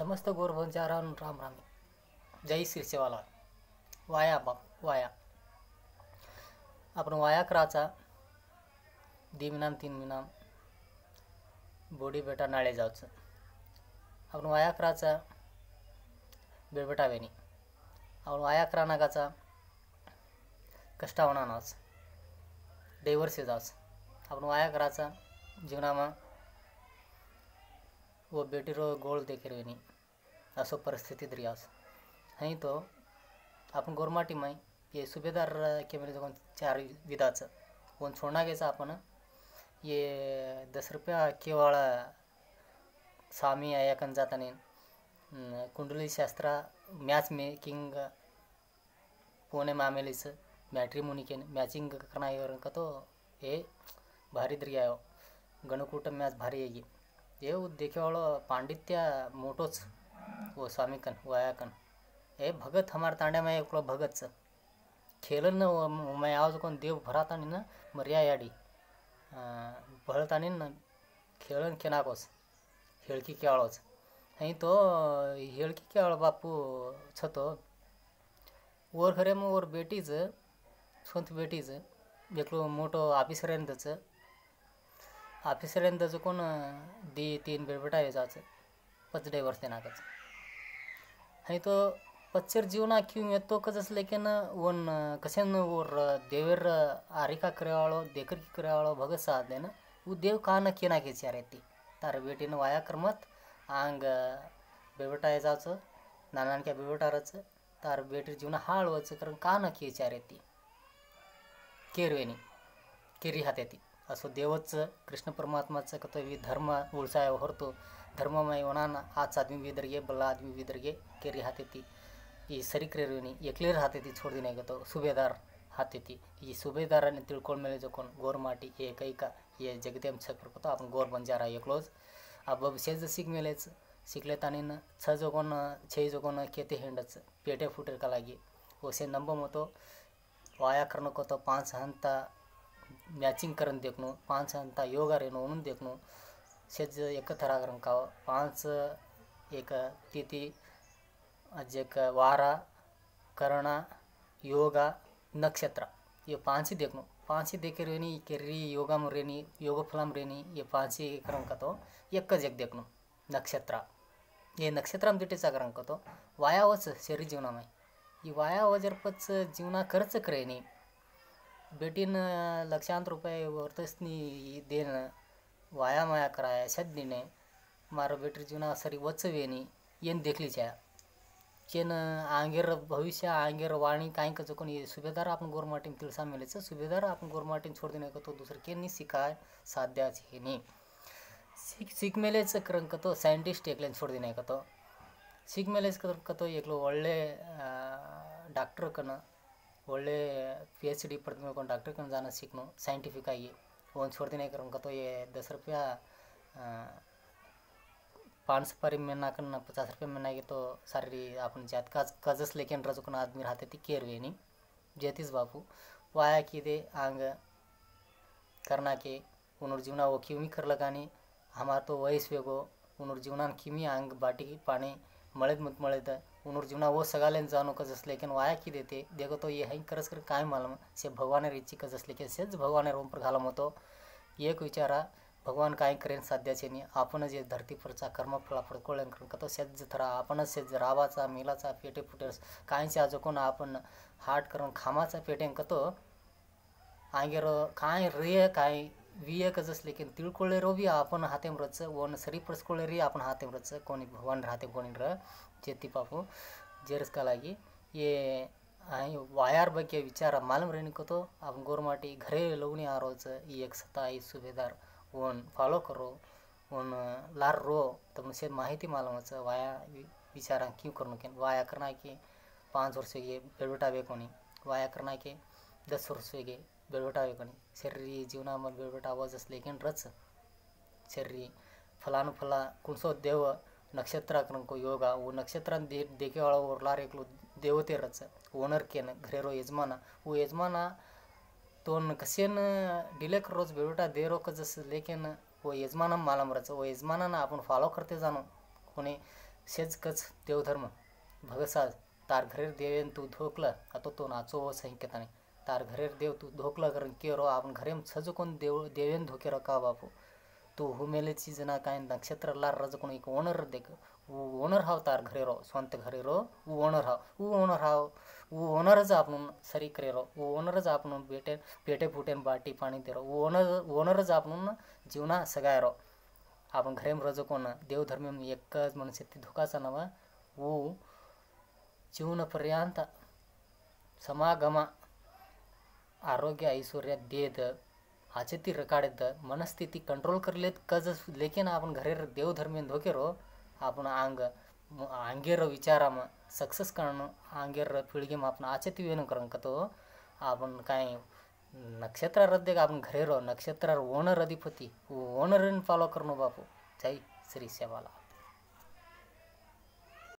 समस्त गोरबंजारान राम रामी. जय श्री सेवालाल. वाया बाप वाया. आपण वाया करायचा 2 महिना 3 महिना बोडी बेटा नाळे जायचं. आपण वाया करायचा बेटावेनी. आपण वाया करा नागाचा कष्ट होणारच डेवर्से जाच. आपण वाया करायचा जीवनामा वो बेटीरो गोळ देखीरवेनी असो परिस्थिती रियास हई. तो आपण गोरमाटी माई ये सुभेदार के मेरे जो 4 विधाचं कोण छोडना घ्यायचा. आपण ये 10 रुपया केवळ स्वामी आयाकन जाताने कुंडली शास्त्रा मॅच मेकिंग पुणे मामेलीच मॅट्रिमोनी के मॅचिंग करना का तो हे भारी दरिया गणकूट मॅच भारी येगी. ये देखेवाळो पांडित्य मोटोच वो स्वामीकन वायाकन ए भगत हमार तांड्या में एक भगतच खेलन न मैं आवाज कोण देव भरातानी न मर्या याडी भळतानी न खेळन केनाकोस हेळकी केवाळोच हई. तो हेळकी केवाळ बापू छतो वर खरे मग वर बेटीच स्ವಂತ बेटीच एकलो मोठो ऑफिसर आहे. ऑफिसर आहे त्याचं कोण 2-3 बेटा आहे जायचं 5 वर्ष नाकाच हई. तो पच्चर जीवना क्यों येतो कसं लेकिन वन कसेन वर देवर आरिका करेवाळो देकर की करेवाळो भगत साथ देना वो देव कान केना के चारे ती तार बेटीनं वाया करमत आंग बेबेटा आहे जायचं नानानक्या बेबेटारच तार बेटी जीवना हाळवायचं कारण कान के चारे ती केरवेनी केरी हाते ती असो देवच कृष्ण परमात्माचं कतो धर्म उळसाय होरतो धर्ममय होणाना आज आदमी विदर्गे बल्ला आदमी विदर्गे केरी हाते ती ಈ ಸರಿಕ್ರೇರುವಿನಿ ಎಕ್ಲೇರ್ ಹಾತೈತಿ छोಡ್ದಿನ ಗतो सुभेदार हातैತಿ. ಈ सुभेदाराने तिळकोळ मेले जोकोन गोरमाटी एकैका ये जगदेम छकरकतो आपण गोर बंजारा एकलोज अब सेज सिक मेलेच सिकले तानीन छ जोकोन छे जोकोन केते हेंडच पेटे फुटेर का लागी ओसे नंबर मतो वाया करणं को तो 5 हंता मॅचिंग करून देखनो 5 हंता योगा रेनो म्हणून देखनो सेज एक थरा करून का 5 एक तिथी अजक वारा करणा योगा नक्षत्र ये 5 ही देखनो 5 ही देखे रेनी केरी योगा में रेनी योग फलम रेनी ये 5 ही करम का तो एक जग देखनो नक्षत्र ये नक्षत्र में दिटेचा करम का तो वायावच शरीर जीवना में ये वाया वजर पच जीवना खर्च करेनी बेटीन लक्षांतर रुपये वर्तसनी देन वाया माया कराया सद्दीने मारो बेटी जीवना सरी वचवेनी येन देखली छा केन आंगेर भविष्य आंगेर वाणी काय का कोण ये सुभेदार आपण गोरमाटीन तिळसा मेलेच सुभेदार आपण गोरमाटीन छोड देणे का तो दुसरं केनी सिकाय साध्याच हे नी सिक मेलेच करन का तो सायंटिस्ट एकलेन छोड देणे का तो सिक मेलेच का तो एकलो ಒಳ್ಳೆ ಡಾಕ್ಟರ್ ಕನ ಒಳ್ಳೆ PhD ಪಡೆದ कोण डॉक्टर कन जाना सीखनो साइंटिफिक आई ओन छोड़ देने करन का तो ये 10 रुपया 5 पारी में ना करना 50 रुपये में ना ये तो सारी अपन जात का कजस लेकिन रजुकन आदमी रहते ती केरवेनी जेतीस बापू वाया की दे आंग करना के पुनर्जीवना वो क्यों कर लगानी हमार तो वयस वेगो पुनर्जीवना किमी आंग बाटी पाणी मळेद मत मळेद पुनर्जीवना वो सगालेन जानो कजस लेकिन वाया की देते देखो तो ये हई करस कर काय मालूम से भगवान इच्छी कजस लेकिन सेज भगवान रोम पर घालम होतो एक विचारा भगवान काय करेन साध्याचे नाही आपण जे धरती परचा कर्मफळा पडकोळ्यान करन का तो सेज थरा आपण सेज रावाचा मिलाचा पेटे फुटेस कायचे आजो कोण आपण हाट करून खामाचा पेटेन का तो आंगेर काय रे काय विये कजस लेकिन तिळकोळे रोबी आपण हातेम रच वन सरी परसकोळे री आपण हातेम रच कोणी भगवान राहते कोणी र जेती पापू जेरस का लागी ये आई वायार ಬಗ್ಗೆ ವಿಚಾರ मालूम रहने को तो आपण गोरमाटी घरे लवणी आरोच एक सताई सुभेदार वन फॉलो करो वन लार रो तो मुझे माहिती मालूमच वाया विचारा क्यों करनो के वाया करना के 5 वर्ष ये बेलबेटावे कोणी वाया करना के 10 वर्ष के बेलबेटावे कोणी शरीर जीवना में बेलबेटा आवाज लेकिन रच शरीर फलानु फला कुणसो देव नक्षत्र करन को योगा वो नक्षत्र देखे वाला ओरलार एकलो देवते रच ओनर केन घरेरो यजमाना वो यजमाना तोन कसेन डिले कर रोज बेटा दे रो कजस लेकिन वो यजमाना मालम रच वो यजमाना ना आपण फॉलो करते जानो कोणी शेजकच देवधर्म भगसाज तार घरेर देवेन तू धोकला आता तो नाचो हो संकेताने तार घरेर देव तू धोकला करून केरो आपण घरेम सजू कोण देवेन धोके का बापू तू हुमेले चीज ना काय नक्षत्र लार रज कोण एक ओनर देख ओनर हाव तार घरे रो स्ವಂತ घरे रो ओनर हाव ओनरच आपण सरी करे रो ओनरच आपण पेटे फुटेन बाटी पाणी दे रो ओनरच आपण जीवना सगाय रो आपण घरेम रज कोण देवधर्म एकच म्हणून शेती धोकाचा नवा वो जीवनपर्यंत समागम आरोग्य ऐश्वर्य देद आचेती रकाडेद मनस्थिती कंट्रोल करलेत कज लेकिन आपण घरे देवधर्मी धोके रो आपण अंगेर विचाराम सक्सेस करणं अंगेर पिळगीम आपण आचेती वेणू करून कतो आपण काय नक्षत्र रद्दे आपण घरे रो नक्षत्र ओनर अधिपती ओनर फॉलो करणं बापू जय श्री सेवाला।